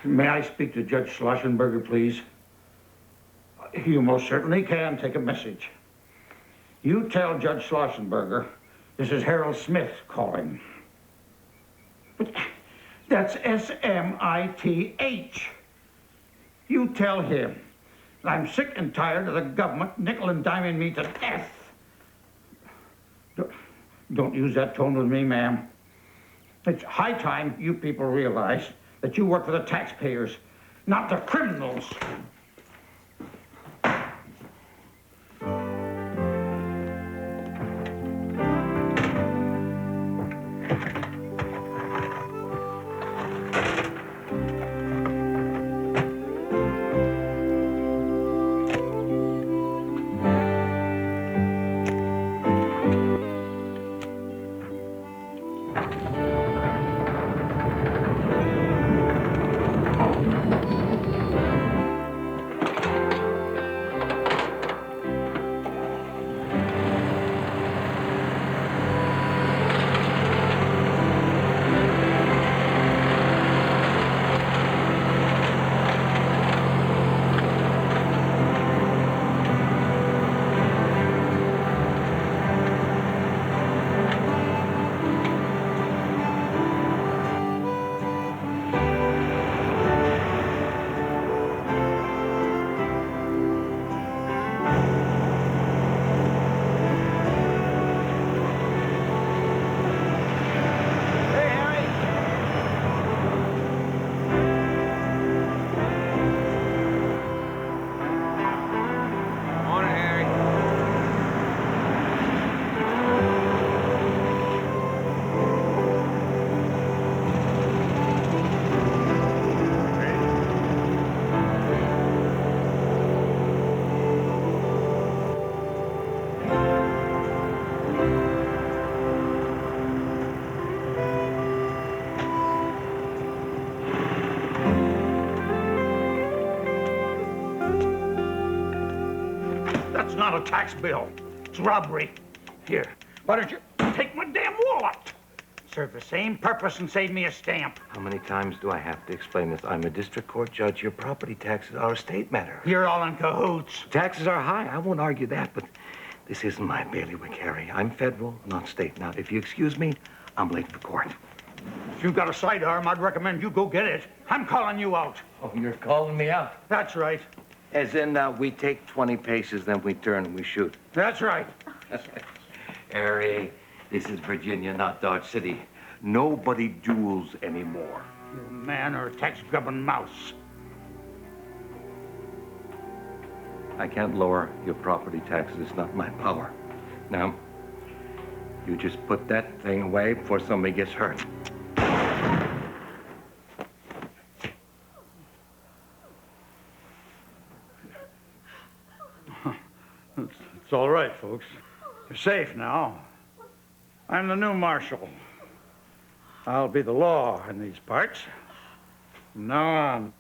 May I speak to Judge Schlossenberger, please? You most certainly can take a message. You tell Judge Schlossenberger this is Harold Smith calling. But that's S-M-I-T-H. You tell him that I'm sick and tired of the government nickel and diming me to death. Don't use that tone with me, ma'am. It's high time you people realize that you work for the taxpayers, not the criminals. Not a tax bill. It's robbery. Here, why don't you take my damn wallet? Serve the same purpose and save me a stamp. How many times do I have to explain this? I'm a district court judge. Your property taxes are a state matter. You're all in cahoots. Taxes are high. I won't argue that, but this isn't my bailiwick, Harry. I'm federal, not state. Now, if you excuse me, I'm late for court. If you've got a sidearm, I'd recommend you go get it. I'm calling you out. Oh, you're calling me out? That's right. As in, we take 20 paces, then we turn and we shoot. That's right. Harry, this is Virginia, not Dodge City. Nobody duels anymore. You man or a tax-grubbing mouse. I can't lower your property taxes. It's not my power. Now, you just put that thing away before somebody gets hurt. It's all right, folks. You're safe now. I'm the new Marshal. I'll be the law in these parts. From now on.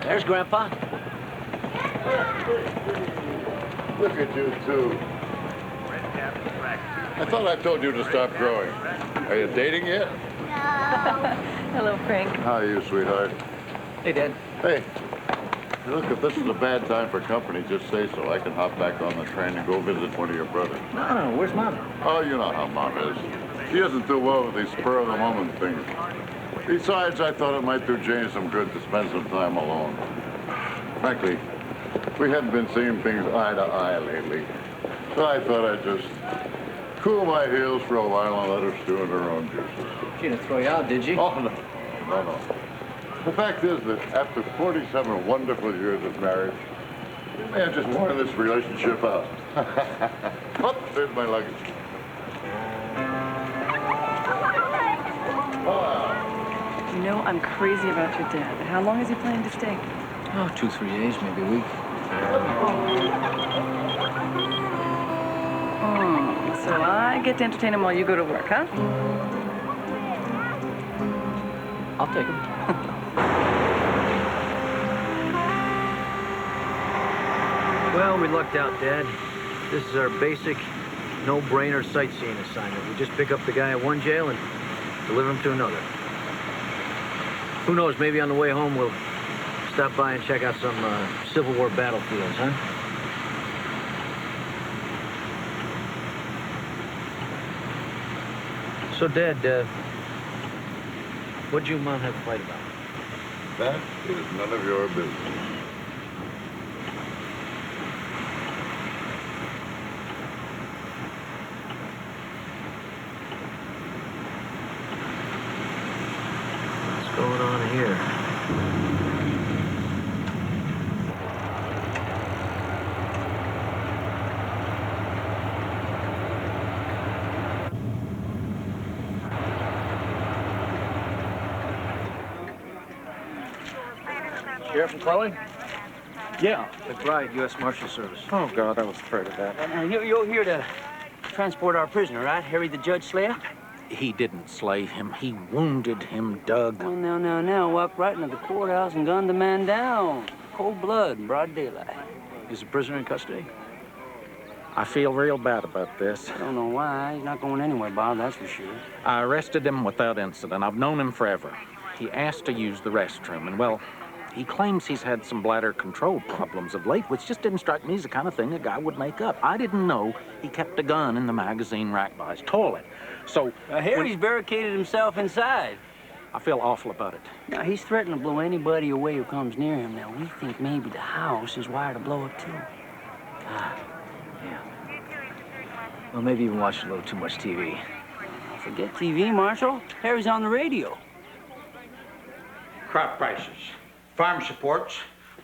There's Grandpa. Look at you two. I thought I told you to stop growing. Are you dating yet? No. Hello, Frank. How are you, sweetheart? Hey, Dad. Hey, look, if this is a bad time for company, just say so. I can hop back on the train and go visit one of your brothers. No, where's Mom? Oh, you know how Mom is. She doesn't do well with these spur-of-the-moment things. Besides, I thought it might do Jane some good to spend some time alone. Frankly, we hadn't been seeing things eye to eye lately. So I thought I'd just cool my heels for a while and let her stew in her own juices. She didn't throw you out, did she? Oh, no. No. The fact is that after 47 wonderful years of marriage, May I just warn this relationship out? Oh, there's my luggage. You know, I'm crazy about your dad. How long is he planning to stay? Oh, 2-3 days, maybe a week. So I get to entertain him while you go to work, huh? I'll take him. Well, we lucked out, Dad. This is our basic, no-brainer sightseeing assignment. We just pick up the guy at one jail and deliver him to another. Who knows, maybe on the way home we'll stop by and check out some Civil War battlefields, huh? So, Dad, what'd you and Mom have a fight about? That is none of your business. What's going on here? Sheriff McClellan? Yeah. McBride, U.S. Marshal Service. Oh, God, I was afraid of that. You're here to transport our prisoner, right? Harry the Judge Slayer? He didn't slay him. He wounded him, Doug. Well, now. Walked right into the courthouse and gunned the man down. Cold blood in broad daylight. Is the prisoner in custody? I feel real bad about this. I don't know why. He's not going anywhere, Bob, that's for sure. I arrested him without incident. I've known him forever. He asked to use the restroom, and, well, he claims he's had some bladder control problems of late, which just didn't strike me as the kind of thing a guy would make up. I didn't know he kept a gun in the magazine rack by his toilet. So, Harry's barricaded himself inside. I feel awful about it. Now, he's threatening to blow anybody away who comes near him. Now, we think maybe the house is wired to blow up, too. Yeah. Well, maybe even watched a little too much TV. Forget TV, Marshal. Harry's on the radio. Crop prices, farm supports,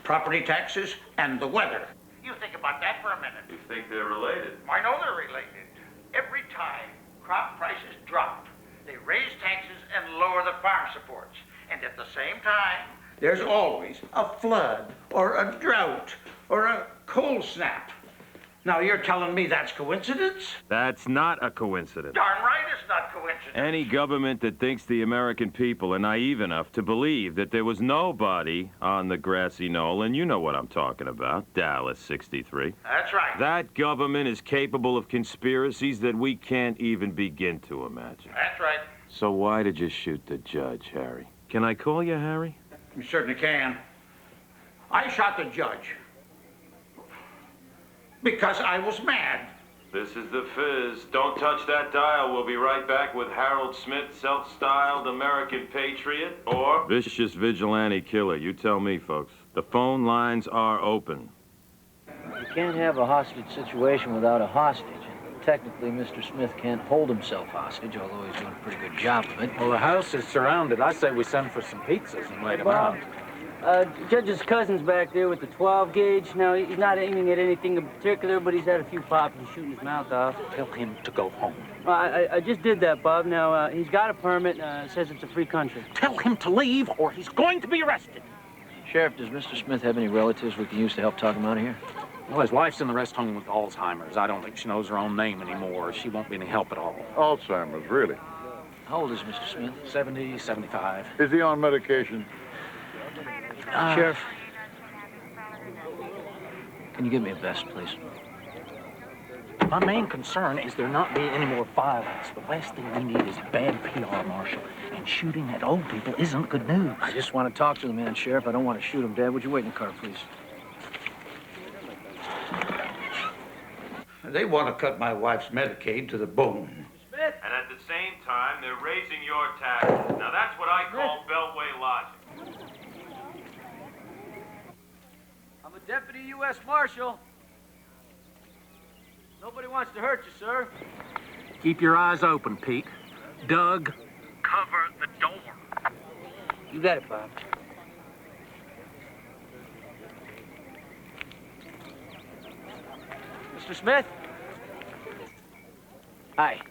property taxes, and the weather. You think about that for a minute. You think they're related? I know they're related. Every time crop prices drop, they raise taxes and lower the farm supports. And at the same time, there's always a flood or a drought or a cold snap. Now, you're telling me that's coincidence? That's not a coincidence. Darn right it's not coincidence. Any government that thinks the American people are naive enough to believe that there was nobody on the grassy knoll, and you know what I'm talking about, Dallas 63. That's right. That government is capable of conspiracies that we can't even begin to imagine. That's right. So why did you shoot the judge, Harry? Can I call you Harry? You certainly can. I shot the judge because I was mad. This is the Fizz. Don't touch that dial. We'll be right back with Harold Smith, self-styled American patriot, or vicious vigilante killer. You tell me, folks. The phone lines are open. You can't have a hostage situation without a hostage. Technically, Mr. Smith can't hold himself hostage, although he's doing a pretty good job of it. Well, the house is surrounded. I say we send for some pizzas and wait him out. Judge's cousin's back there with the 12 gauge. Now, he's not aiming at anything in particular, but he's had a few pops and shooting his mouth off. Tell him to go home. I just did that, Bob. Now, he's got a permit. Says it's a free country. Tell him to leave or he's going to be arrested. Sheriff, does Mr. Smith have any relatives we can use to help talk him out of here? Well, his wife's in the rest home with Alzheimer's. I don't think she knows her own name anymore. She won't be any help at all. Alzheimer's, really? How old is Mr. Smith? 70, 75. Is he on medication? Sheriff, can you give me a vest, please? My main concern is there not be any more violence. The last thing we need is bad PR, Marshal. And shooting at old people isn't good news. I just want to talk to the man, Sheriff. I don't want to shoot him, Dad. Would you wait in the car, please? They want to cut my wife's Medicaid to the bone. And at the same time, they're raising your taxes. Now, that's what I call Beltway logic. I'm a deputy U.S. Marshal. Nobody wants to hurt you, sir. Keep your eyes open, Pete. Doug, cover the door. You got it, Bob. Mr. Smith? Hi.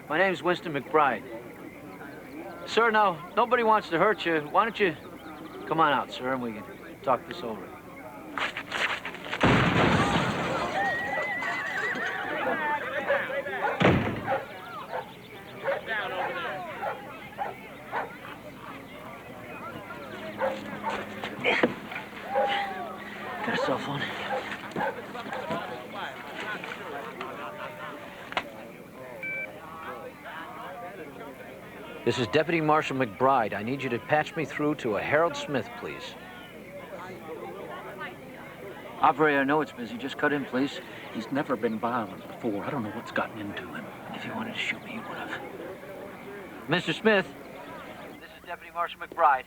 My name's Winston McBride. Sir, now, nobody wants to hurt you. Why don't you come on out, sir, and we can talk this over. Got a cell phone? This is Deputy Marshal McBride. I need you to patch me through to a Harold Smith, please. Operator, I know it's busy. Just cut in, please. He's never been violent before. I don't know what's gotten into him. If you wanted to shoot me, you would have. Mr. Smith, this is Deputy Marshal McBride.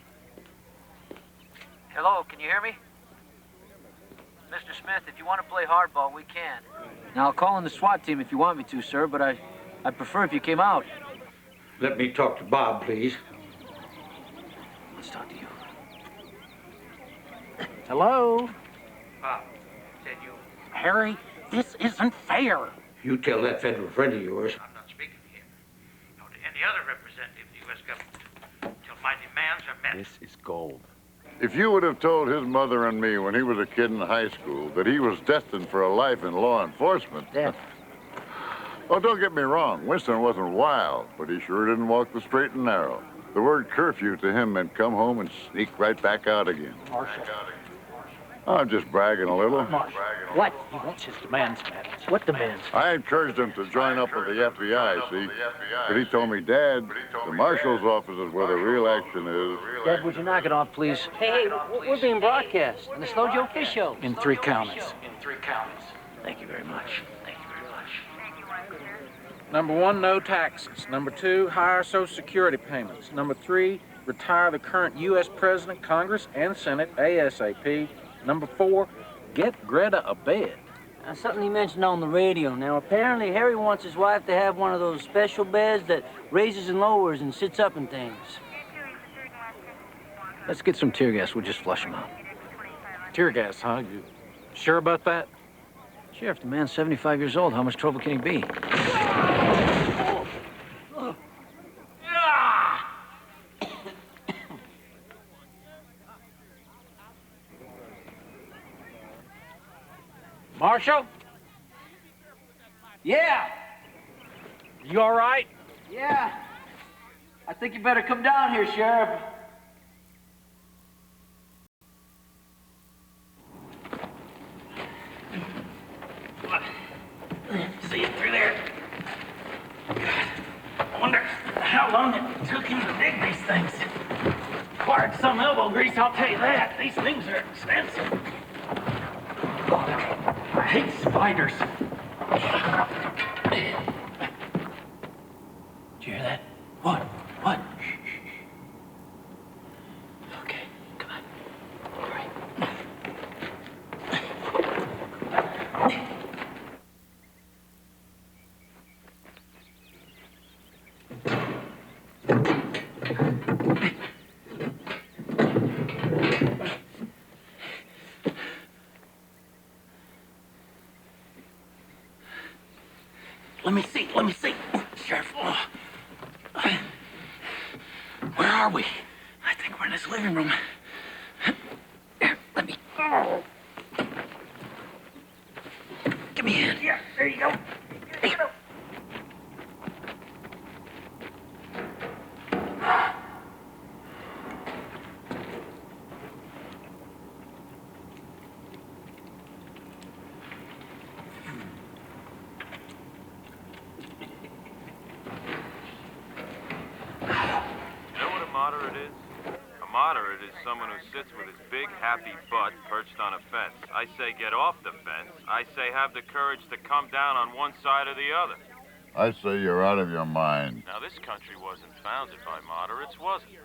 Hello, can you hear me? Mr. Smith, if you want to play hardball, we can. Now, I'll call in the SWAT team if you want me to, sir, but I'd prefer if you came out. Let me talk to Bob, please. Let's talk to you. Hello? Bob, said you. Harry, this isn't fair. You tell that federal friend of yours. I'm not speaking here. No, to any other representative of the U.S. government until my demands are met. This is gold. If you would have told his mother and me when he was a kid in high school that he was destined for a life in law enforcement... Dad. Oh, don't get me wrong. Winston wasn't wild, but he sure didn't walk the straight and narrow. The word curfew to him meant come home and sneak right back out again. Marshal. I'm just bragging a little. Marshal. What? He wants his demands met. What demands? I encouraged him to join up with the FBI, see? But he told me, Dad, the Marshal's office is where the real action is. Dad, would you knock it off, please? Hey, we're being broadcast on the Slow Joe Fish Show. In 3 counties. Thank you very much. Number 1, no taxes. Number 2, higher Social Security payments. Number 3, retire the current U.S. President, Congress, and Senate ASAP. Number 4, get Greta a bed. Now, something he mentioned on the radio. Now, apparently Harry wants his wife to have one of those special beds that raises and lowers and sits up and things. Let's get some tear gas. We'll just flush him out. Tear gas, huh? You sure about that? Sheriff, the man's 75 years old. How much trouble can he be? Marshal? Yeah! You all right? Yeah! I think you better come down here, Sheriff. See it through there. God, I wonder how long it took him to dig these things. Required some elbow grease, I'll tell you that. These things are expensive. Oh, I hate spiders. Did you hear that? What? What? Okay, come on. All right. Let me see. Sheriff. Where are we? I think we're in this living room. Here, let me... Give me a hand. Yeah, there you go. There you go. Moderate is someone who sits with his big, happy butt perched on a fence. I say get off the fence. I say have the courage to come down on one side or the other. I say you're out of your mind. Now, this country wasn't founded by moderates, was it?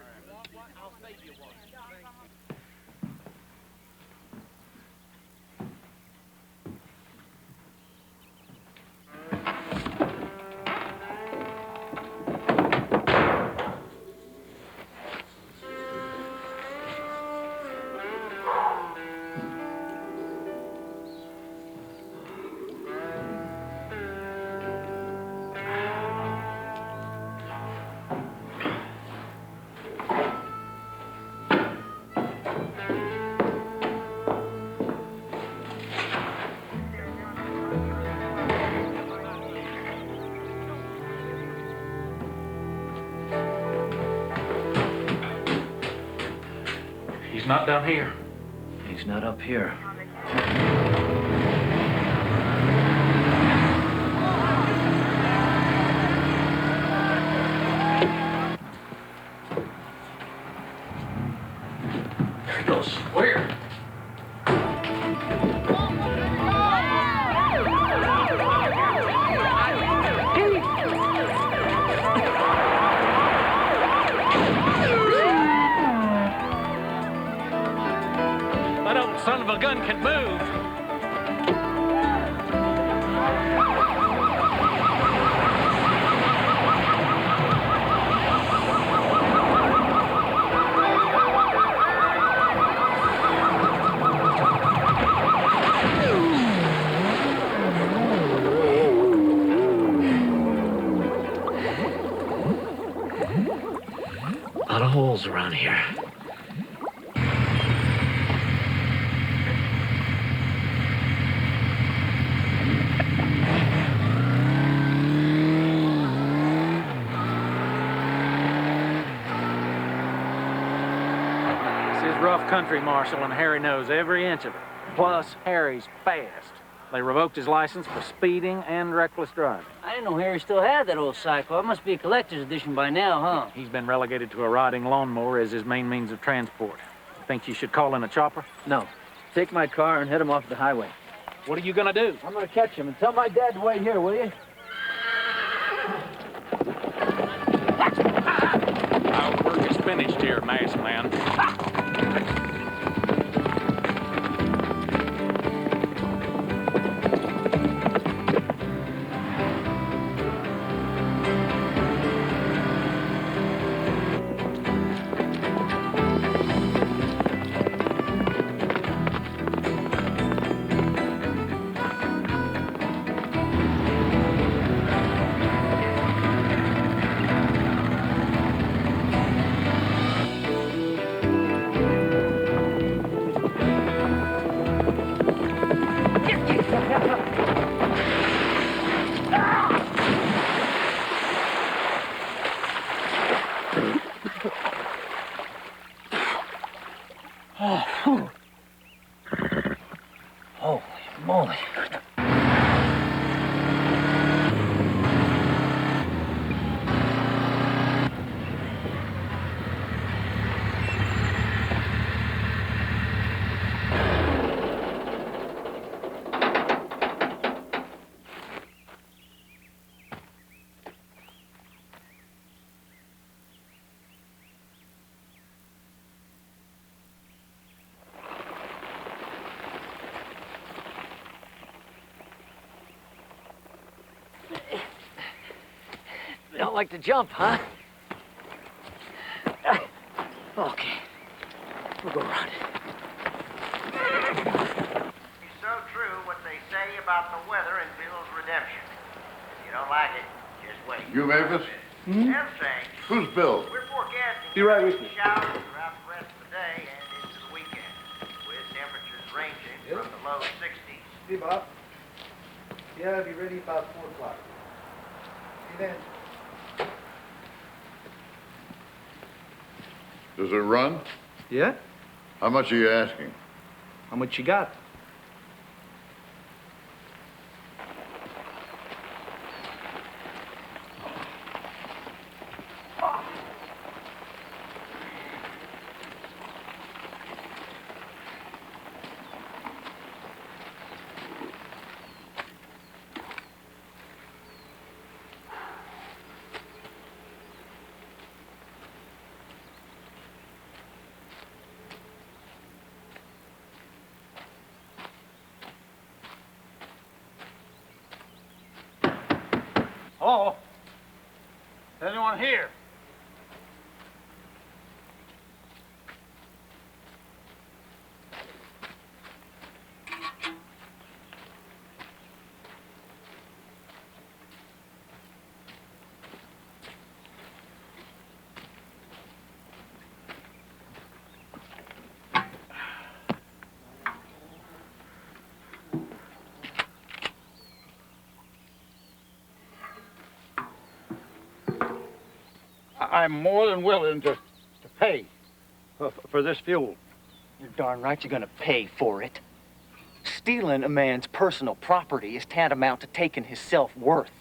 He's not down here. He's not up here. There he goes. Where? That old son of a gun can move. A lot of holes around here. This is rough country, Marshal, and Harry knows every inch of it. Plus, Harry's fast. They revoked his license for speeding and reckless driving. I didn't know Harry still had that old cycle. It must be a collector's edition by now, huh? He's been relegated to a riding lawnmower as his main means of transport. Think you should call in a chopper? No. Take my car and head him off the highway. What are you gonna do? I'm gonna catch him and tell my dad to wait here, will you? Our work is finished here, masked man. Holy moly. You don't like to jump, huh? Okay. We'll go around it. It's so true what they say about the weather and Bill's redemption. If you don't like it, just wait. You, Mavis? Them saying, Who's Bill? we're forecasting Be right with you. showers throughout the rest of the day and into the weekend, with temperatures ranging from the low 60s. Hey, Bob. Yeah, I'll be ready about 4 o'clock. See you then. Does it run? Yeah? How much are you asking? How much you got? Hello? Is anyone here? I'm more than willing to pay for this fuel. You're darn right you're gonna pay for it. Stealing a man's personal property is tantamount to taking his self-worth.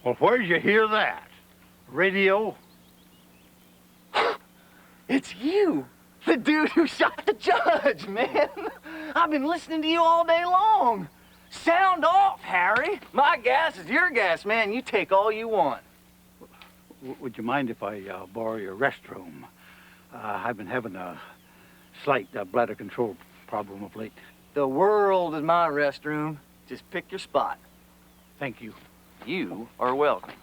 Well, where'd you hear that? Radio? It's you! The dude who shot the judge, man! I've been listening to you all day long! Sound off, Harry! My gas is your gas, man. You take all you want. Would you mind if I borrow your restroom? I've been having a slight bladder control problem of late. The world is my restroom. Just pick your spot. Thank you. You are welcome.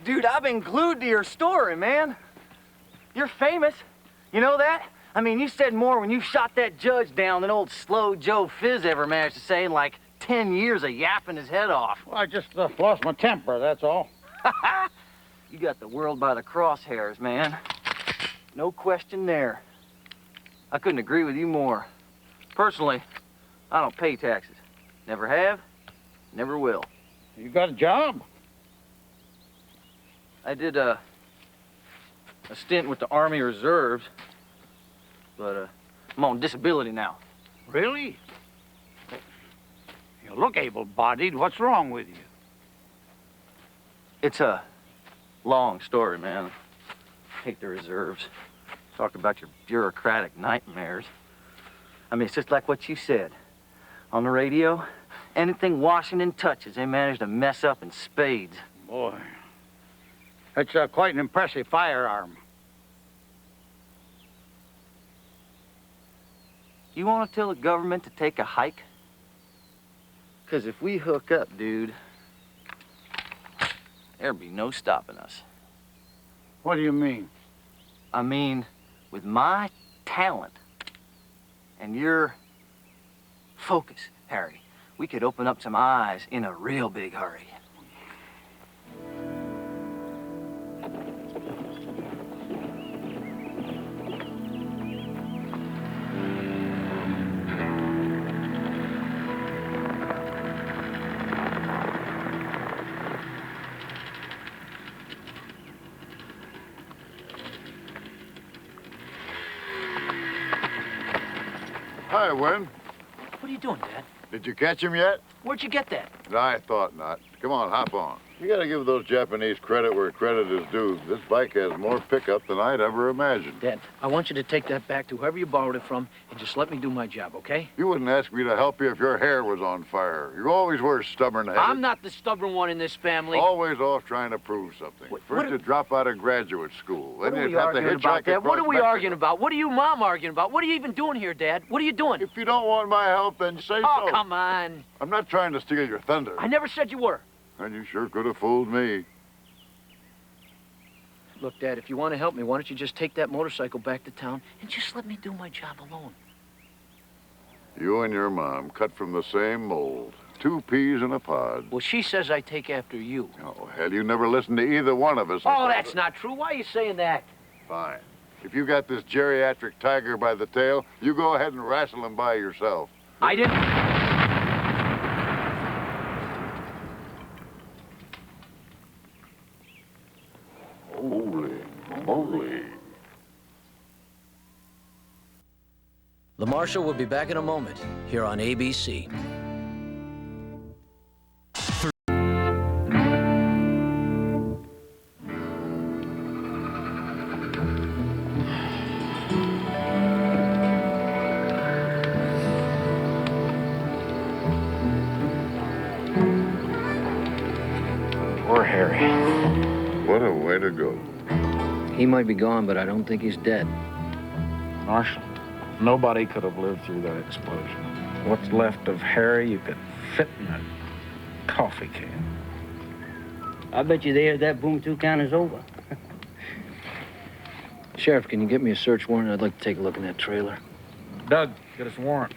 Dude, I've been glued to your story, man. You're famous. You know that? I mean, you said more when you shot that judge down than old Slow Joe Fizz ever managed to say in like 10 years of yapping his head off. Well, I just lost my temper, that's all. You got the world by the crosshairs, man. No question there. I couldn't agree with you more. Personally, I don't pay taxes. Never have, never will. You got a job? I did a stint with the Army Reserves, but I'm on disability now. Really? You look able-bodied. What's wrong with you? It's a long story, man. Hate the reserves. Talk about your bureaucratic nightmares. I mean, it's just like what you said. On the radio, anything Washington touches, they manage to mess up in spades. Boy, that's quite an impressive firearm. You want to tell the government to take a hike? Because if we hook up, dude, there'll be no stopping us. What do you mean? I mean, with my talent and your focus, Harry, we could open up some eyes in a real big hurry. Hi, Win. What are you doing, Dad? Did you catch him yet? Where'd you get that? I thought not. Come on, hop on. You gotta give those Japanese credit where credit is due. This bike has more pickup than I'd ever imagined. Dad, I want you to take that back to whoever you borrowed it from and just let me do my job, okay? You wouldn't ask me to help you if your hair was on fire. You always were stubborn-headed. I'm not the stubborn one in this family. Always off trying to prove something. First you drop out of graduate school. What Then are you'd we have to arguing about, hitchhike Dad? What across are we Mexico. arguing about? What are you, Mom, arguing about? What are you even doing here, Dad? What are you doing? If you don't want my help, then say Oh, so. come on. I'm not trying to steal your thunder. I never said you were. And you sure could have fooled me. Look, Dad, if you want to help me, why don't you just take that motorcycle back to town and just let me do my job alone? You and your mom cut from the same mold. 2 peas in a pod. Well, she says I take after you. Oh, hell, you never listened to either one of us. Oh, that's not true. Why are you saying that? Fine. If you got this geriatric tiger by the tail, you go ahead and wrestle him by yourself. I didn't... Holy moly. The Marshal will be back in a moment here on ABC. Poor Harry. What a way to go. He might be gone, but I don't think he's dead. Marshal, nobody could have lived through that explosion. What's left of Harry, you could fit in a coffee can. I bet you there that boom 2 count is over. Sheriff, can you get me a search warrant? I'd like to take a look in that trailer. Doug, get us a warrant.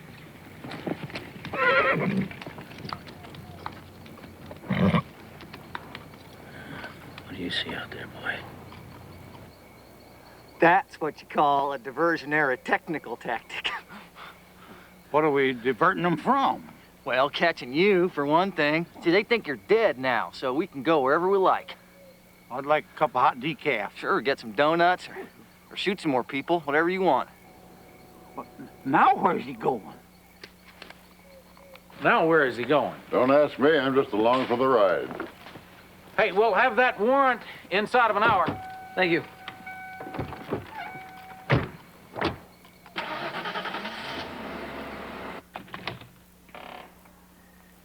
What do you see out there, boy? That's what you call a diversionary technical tactic. What are we diverting them from? Well, catching you, for one thing. See, they think you're dead now, so we can go wherever we like. I'd like a cup of hot decaf. Sure, get some donuts or shoot some more people, whatever you want. Now where's he going? Now where is he going? Don't ask me, I'm just along for the ride. Hey, we'll have that warrant inside of an hour. Thank you.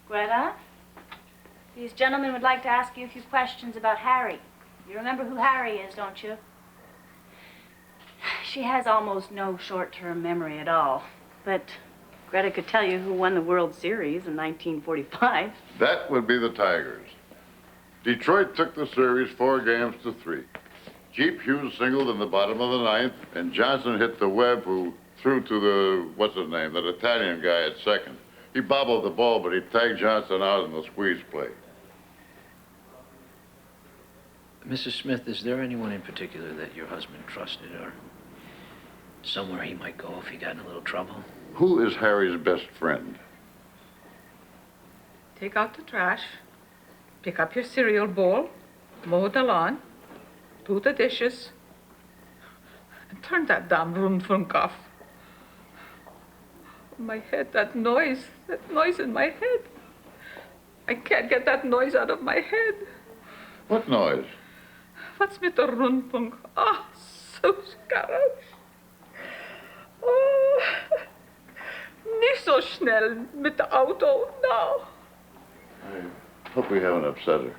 Greta, these gentlemen would like to ask you a few questions about Harry. You remember who Harry is, don't you? She has almost no short-term memory at all, but Greta could tell you who won the World Series in 1945. That would be the Tigers. Detroit took the series 4-3. Jeep Hughes singled in the bottom of the ninth, and Johnson hit the Webb, who threw to the, what's his name, that Italian guy at second. He bobbled the ball, but he tagged Johnson out in the squeeze play. Mrs. Smith, is there anyone in particular that your husband trusted, or somewhere he might go if he got in a little trouble? Who is Harry's best friend? Take out the trash, pick up your cereal bowl, mow the lawn, do the dishes, and turn that damn Rundfunk off. My head, that noise in my head. I can't get that noise out of my head. What noise? What's mit der Rundfunk? Ah, so scary. Oh, nicht so schnell mit der Auto, no. I hope we haven't upset her.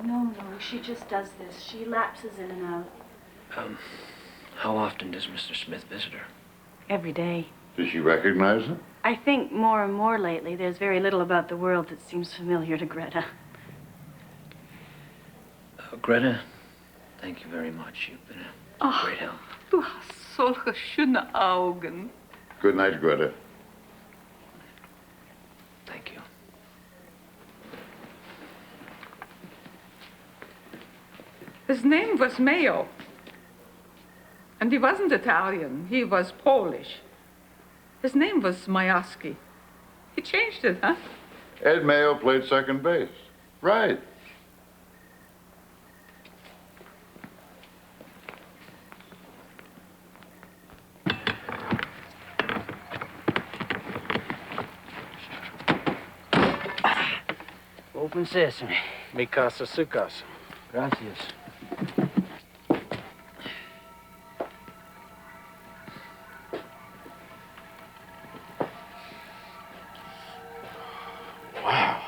No, she just does this. She lapses in and out. How often does Mr. Smith visit her? Every day. Does she recognize him? I think more and more lately, there's very little about the world that seems familiar to Greta. Greta, thank you very much. You've been a great help. Du hast solche schöne Augen. Good night, Greta. Thank you. His name was Mayo. And he wasn't Italian. He was Polish. His name was Majewski. He changed it, huh? Ed Mayo played second base. Right. Open sesame. Mi casa, su casa. Gracias. Wow.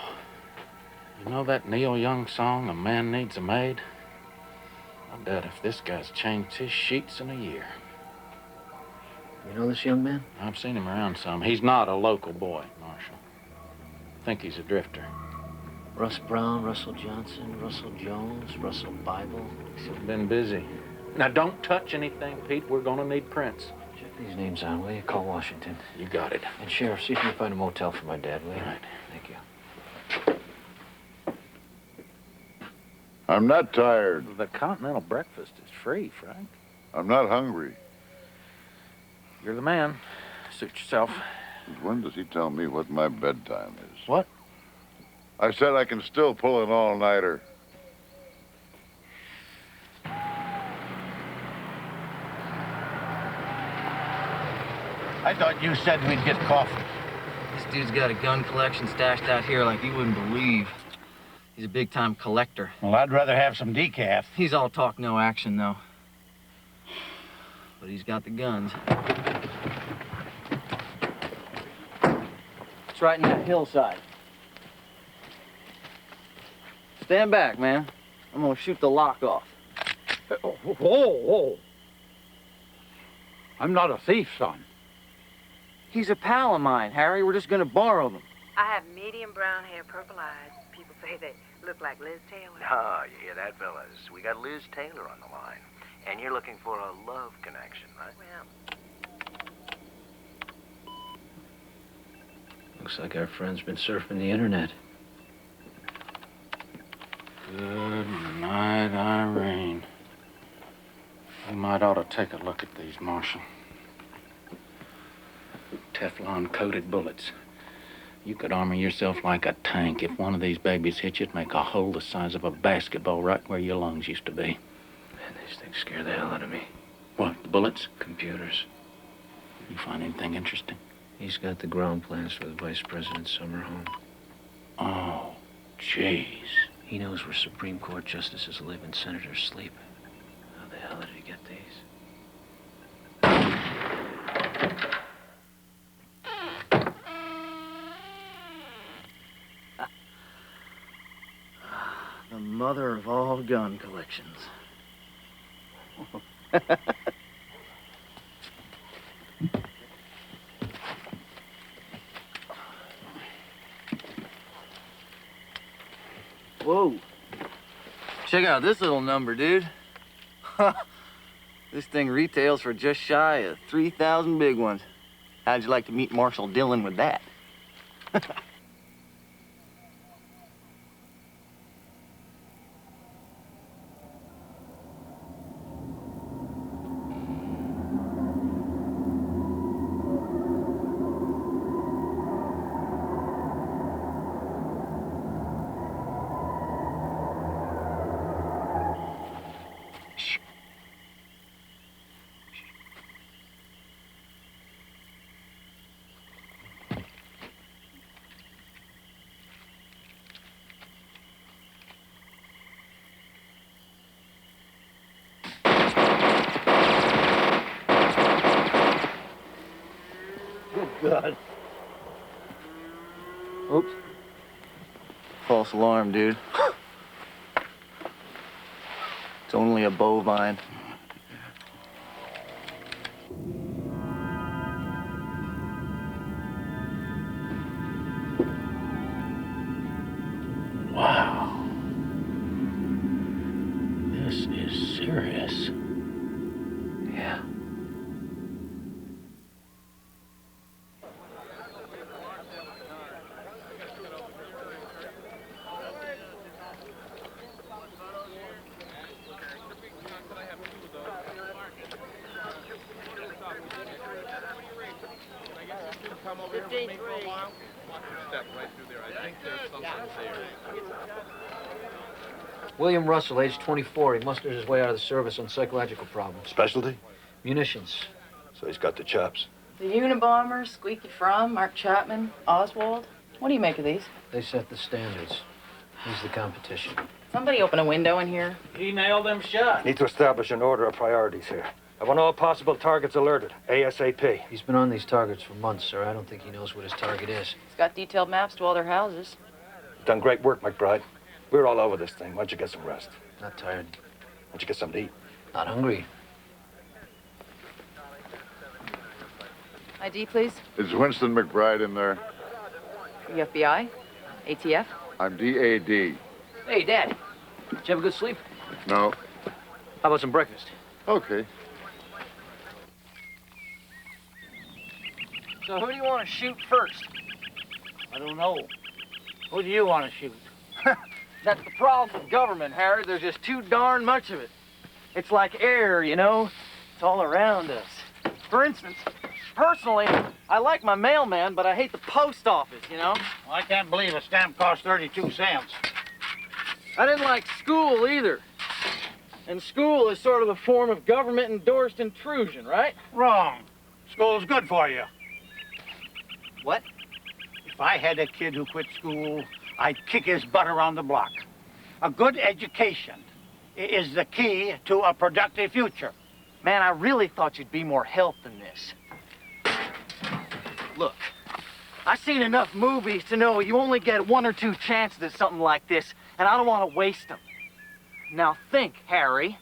You know that Neil Young song, A Man Needs a Maid? I doubt if this guy's changed his sheets in a year. You know this young man? I've seen him around some. He's not a local boy, Marshal. I think he's a drifter. Russ Brown, Russell Johnson, Russell Jones, Russell Bible. He's been busy. Now, don't touch anything, Pete. We're gonna need prints. Check these names out, will you? Call Washington. You got it. And Sheriff, see if you can find a motel for my dad, will you? All right. Thank you. I'm not tired. The continental breakfast is free, Frank. I'm not hungry. You're the man. Suit yourself. When does he tell me what my bedtime is? What? I said I can still pull an all-nighter. I thought you said we'd get coffee. This dude's got a gun collection stashed out here like you wouldn't believe. He's a big-time collector. Well, I'd rather have some decaf. He's all talk, no action, though. But he's got the guns. It's right in that hillside. Stand back, man. I'm gonna shoot the lock off. Whoa. I'm not a thief, son. He's a pal of mine, Harry. We're just gonna borrow them. I have medium brown hair, purple eyes. People say they look like Liz Taylor. Oh, you hear that, fellas? We got Liz Taylor on the line. And you're looking for a love connection, right? Well, Looks like our friend's been surfing the internet. Good night, Irene. We might ought to take a look at these, Marshal. Teflon-coated bullets. You could armor yourself like a tank. If one of these babies hit you, it'd make a hole the size of a basketball right where your lungs used to be. Man, these things scare the hell out of me. What, the bullets? Computers. You find anything interesting? He's got the ground plans for the vice president's summer home. Oh, jeez. He knows where Supreme Court justices live and senators sleep. How the hell did he get these? The mother of all gun collections. Whoa. Check out this little number, dude. This thing retails for just shy of 3,000 big ones. How'd you like to meet Marshal Dillon with that? God. Oops. False alarm, dude. It's only a bovine. Wow. This is serious. Yeah. William Russell, age 24. He mustered his way out of the service on psychological problems. Specialty? Munitions. So he's got the chops. The Unabomber, Squeaky Fromm, Mark Chapman, Oswald. What do you make of these? They set the standards. He's the competition. Somebody open a window in here. He nailed them shut. Need to establish an order of priorities here. I want all possible targets alerted, ASAP. He's been on these targets for months, sir. I don't think he knows what his target is. He's got detailed maps to all their houses. You've done great work, McBride. We're all over this thing. Why don't you get some rest? Not tired. Why don't you get something to eat? Not hungry. ID, please. Is Winston McBride in there? The FBI? ATF? I'm DAD. Hey, Dad. Did you have a good sleep? No. How about some breakfast? Okay. So who do you want to shoot first? I don't know. Who do you want to shoot? That's the problem with government, Harry. There's just too darn much of it. It's like air, you know? It's all around us. For instance, personally, I like my mailman, but I hate the post office, you know? Well, I can't believe a stamp costs 32 cents. I didn't like school either. And school is sort of a form of government-endorsed intrusion, right? Wrong. School's good for you. What? If I had a kid who quit school, I'd kick his butt around the block. A good education is the key to a productive future. Man, I really thought you'd be more help than this. Look, I've seen enough movies to know you only get 1 or 2 chances at something like this, and I don't want to waste them. Now think, Harry.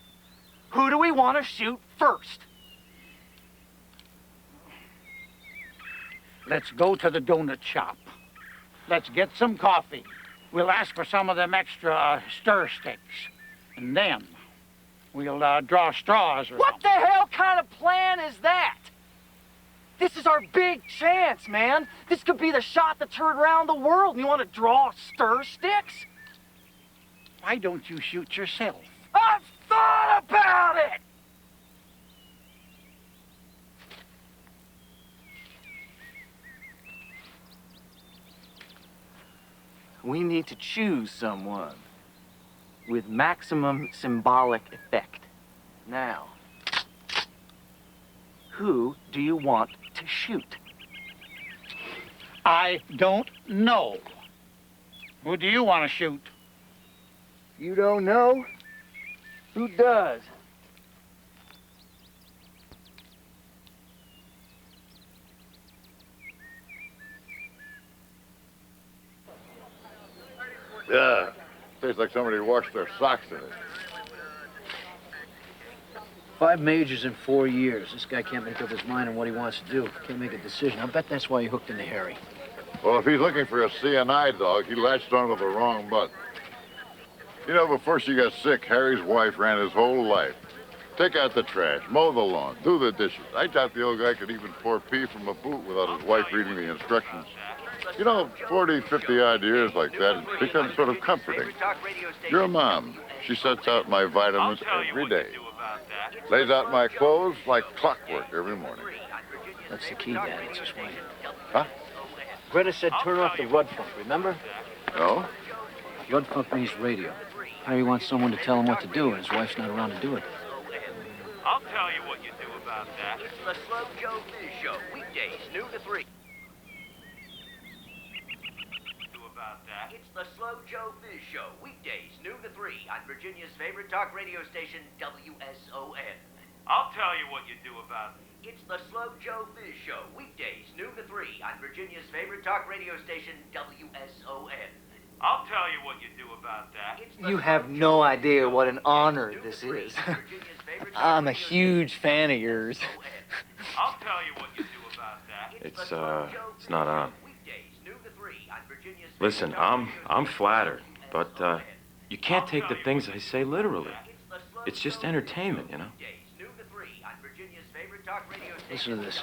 Who do we want to shoot first? Let's go to the donut shop. Let's get some coffee. We'll ask for some of them extra stir sticks. And then we'll draw straws or What the hell kind of plan is that? This is our big chance, man. This could be the shot that turned around the world. And you want to draw stir sticks? Why don't you shoot yourself? I've thought about it! We need to choose someone with maximum symbolic effect. Now, Who do you want to shoot? I don't know. Who do you want to shoot? You don't know? Who does? Yeah, tastes like somebody washed their socks in it. 5 majors in 4 years. This guy can't make up his mind on what he wants to do. Can't make a decision. I'll bet that's why he hooked into Harry. Well, if he's looking for a CNI dog, he latched onto the wrong butt. You know, before she got sick, Harry's wife ran his whole life. Take out the trash, mow the lawn, do the dishes. I doubt the old guy could even pour pee from a boot without his wife reading the instructions. You know, 40, 50-odd years like that, it becomes sort of comforting. Your mom, she sets out my vitamins every day. Lays out my clothes like clockwork every morning. That's the key, Dad. It's his wife. Huh? Greta said turn off the Rudd funk, remember? No? Rudd funk means radio. Harry wants someone to tell him what to do, and his wife's not around to do it. I'll tell you what you do about that. It's the Slow Joe Fizz Show, weekdays, noon to 3. It's the Slow Joe Fizz Show, weekdays, noon to 3 on Virginia's favorite talk radio station, WSON. I'll tell you what you do about it. It's the Slow Joe Fizz Show, weekdays, noon to 3 on Virginia's favorite talk radio station, WSON. I'll tell you what you do about that. You have no idea what an honor this is. I'm a huge fan of yours. I'll tell you what you do about that. It's not on. Listen, I'm flattered, but you can't take the things I say literally. It's just entertainment, you know? Listen to this.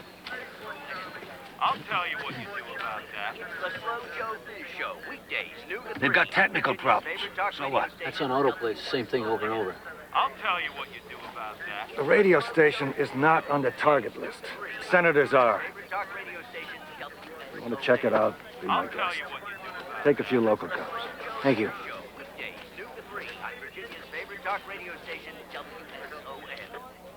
I'll tell you what you do about that. It's the Slow Joe Fizz Show, weekdays, noon to 3. They've got technical problems. So what? That's on autoplay. It's the same thing over and over. I'll tell you what you do about that. The radio station is not on the target list. Senators are. You want to check it out? Be my guest. Take a few local cops. Thank you.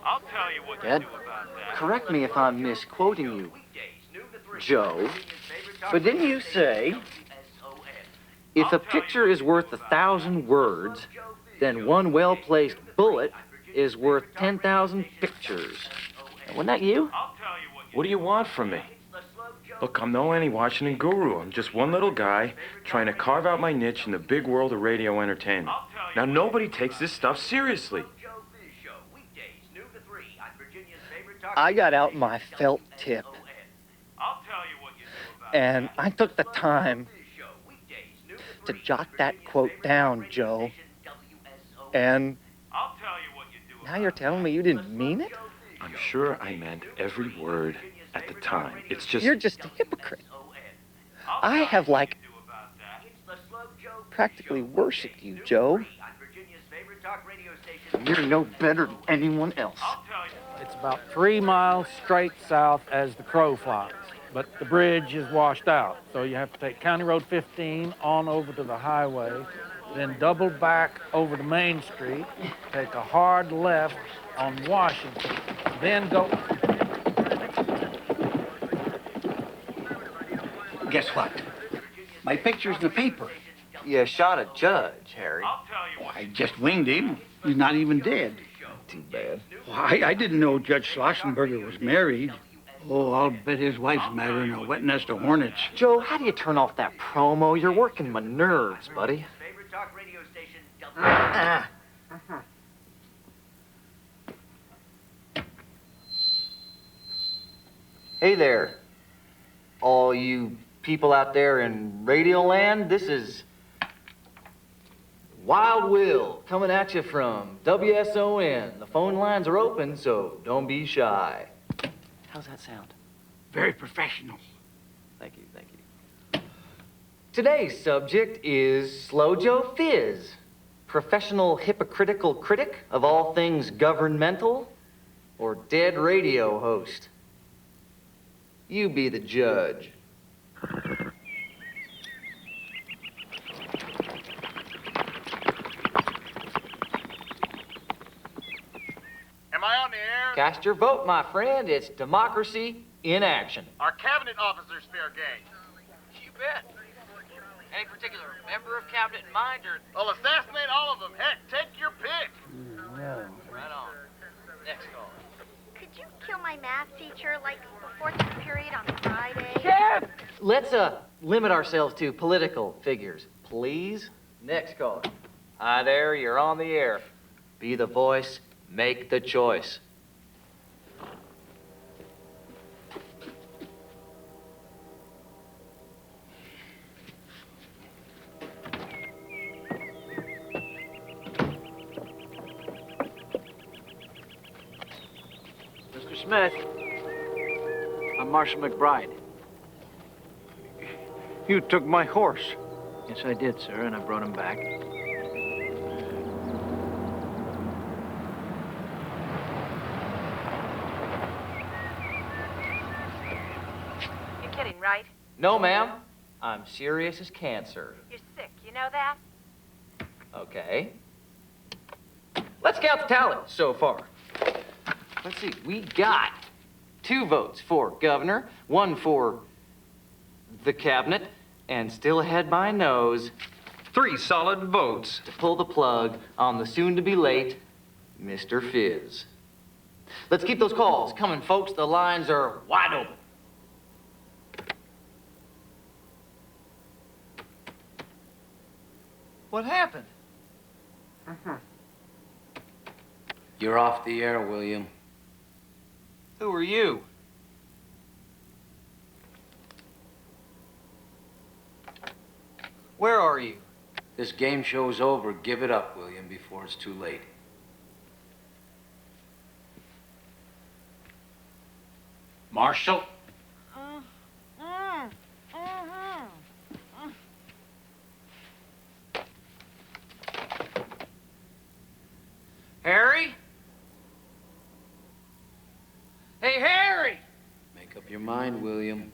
I'll tell you what Dad, you do about that. correct me if I'm misquoting you, Joe, but didn't you say, if a picture is worth 1,000 words, then one well-placed bullet is worth 10,000 pictures? Wasn't that you? What do you want from me? Look, I'm no any Washington guru. I'm just one little guy trying to carve out my niche in the big world of radio entertainment. Now, nobody takes this stuff seriously. I got out my felt tip, and I took the time to jot that quote down, Joe. And now you're telling me you didn't mean it? I'm sure I meant every word at the time. It's just... You're just a hypocrite. I have, like, practically worshipped you, Joe. You're no better than anyone else. It's about 3 miles straight south as the crow flies, but the bridge is washed out, so you have to take County Road 15 on over to the highway, then double back over to Main Street, take a hard left on Washington, then go... Guess what? My picture's in the paper. You shot a judge, Harry. I just winged him. He's not even dead. Too bad. Well, I didn't know Judge Schlossenberger was married. Oh, I'll bet his wife's madder than a wet nest of hornets. Joe, how do you turn off that promo? You're working my nerves, buddy. Hey there, all you people out there in Radio Land. This is Wild Will coming at you from WSON. The phone lines are open, so don't be shy. How's that sound? Very professional. Thank you, thank you. Today's subject is Slow Joe Fizz, professional hypocritical critic of all things governmental, or dead radio host. You be the judge. Am I on the air? Cast your vote, my friend. It's democracy in action. Are cabinet officers fair game? You bet. Any particular member of cabinet in mind, or? Well, assassinate all of them. Heck, take your pick. Right on. Next call. Could you kill my math teacher, like, before this period on Friday? Chef! Let's, limit ourselves to political figures, please. Next call. Hi there, you're on the air. Be the voice, make the choice. Mr. Smith, I'm Marshal McBride. You took my horse. Yes, I did, sir, and I brought him back. You're kidding, right? No, ma'am. I'm serious as cancer. You're sick, you know that? Okay. Let's count the tally so far. Let's see, we got 2 votes for governor, 1 for the cabinet, and still ahead by a nose, 3 solid votes to pull the plug on the soon-to-be-late Mr. Fizz. Let's keep those calls coming, folks. The lines are wide open. What happened? You're off the air, William. Who are you? Where are you? This game show's over. Give it up, William, before it's too late. Marshal? Harry? Hey, Harry! Make up your mind, William.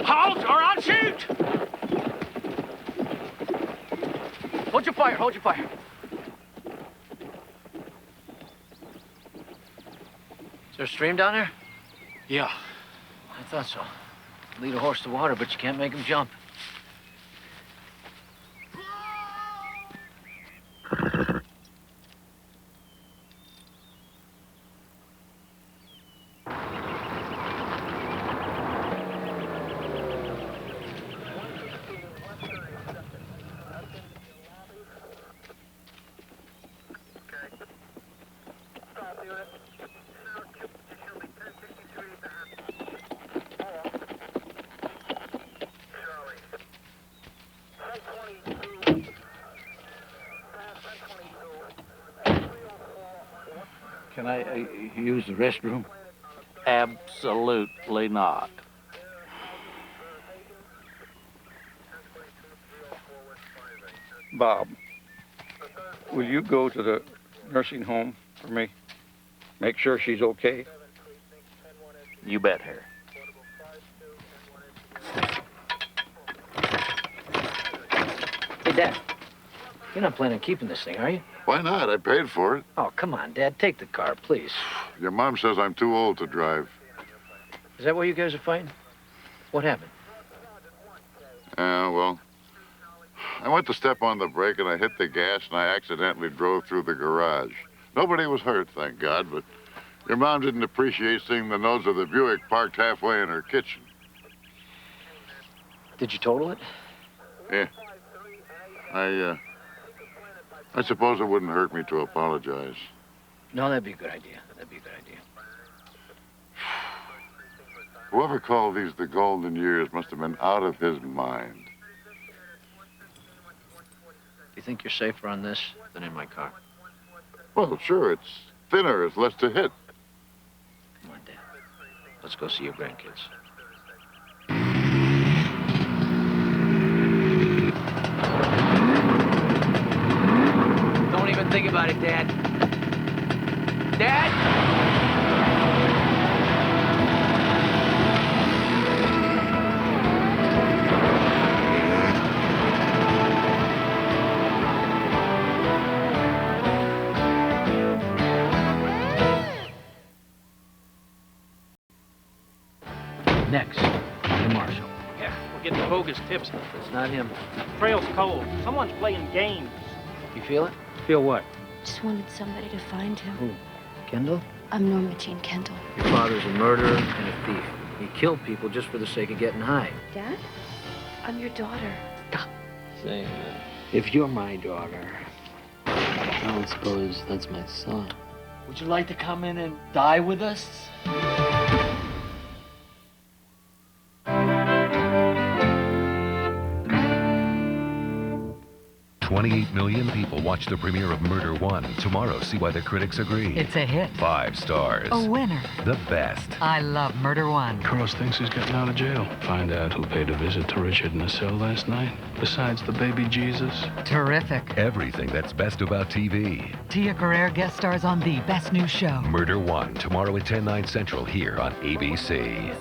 Halt or I'll shoot! Hold your fire, hold your fire. Is there a stream down there? Yeah. I thought so. Lead a horse to water, but you can't make him jump. Can I use the restroom? Absolutely not. Bob, will you go to the nursing home for me? Make sure she's okay. You bet, Harry. Hey, Dad. You're not planning on keeping this thing, are you? Why not? I paid for it. Oh, come on, Dad. Take the car, please. Your mom says I'm too old to drive. Is that why you guys are fighting? What happened? Well, I went to step on the brake and I hit the gas and I accidentally drove through the garage. Nobody was hurt, thank God, but your mom didn't appreciate seeing the nose of the Buick parked halfway in her kitchen. Did you total it? Yeah. I suppose it wouldn't hurt me to apologize. No, that'd be a good idea. That'd be a good idea. Whoever called these the golden years must have been out of his mind. You think you're safer on this than in my car? Well, sure, it's thinner, it's less to hit. Come on, Dad. Let's go see your grandkids. Don't even think about it, Dad. Dad? Next, the Marshal. Yeah, we're getting bogus tips. It's not him. Trail's cold. Someone's playing games. You feel it? Feel what? Just wanted somebody to find him. Who? Kendall? I'm Norma Jean Kendall. Your father's a murderer and a thief. He killed people just for the sake of getting high. Dad? I'm your daughter. Stop saying that. If you're my daughter, I don't suppose that's my son. Would you like to come in and die with us? 28 million people watched the premiere of Murder 1. Tomorrow, see why the critics agree. It's a hit. 5 stars. A winner. The best. I love Murder 1. Carlos thinks he's getting out of jail. Find out who paid a visit to Richard in the cell last night, besides the baby Jesus. Terrific. Everything that's best about TV. Tia Carrere guest stars on the best new show. Murder 1, tomorrow at 10/9 Central here on ABC.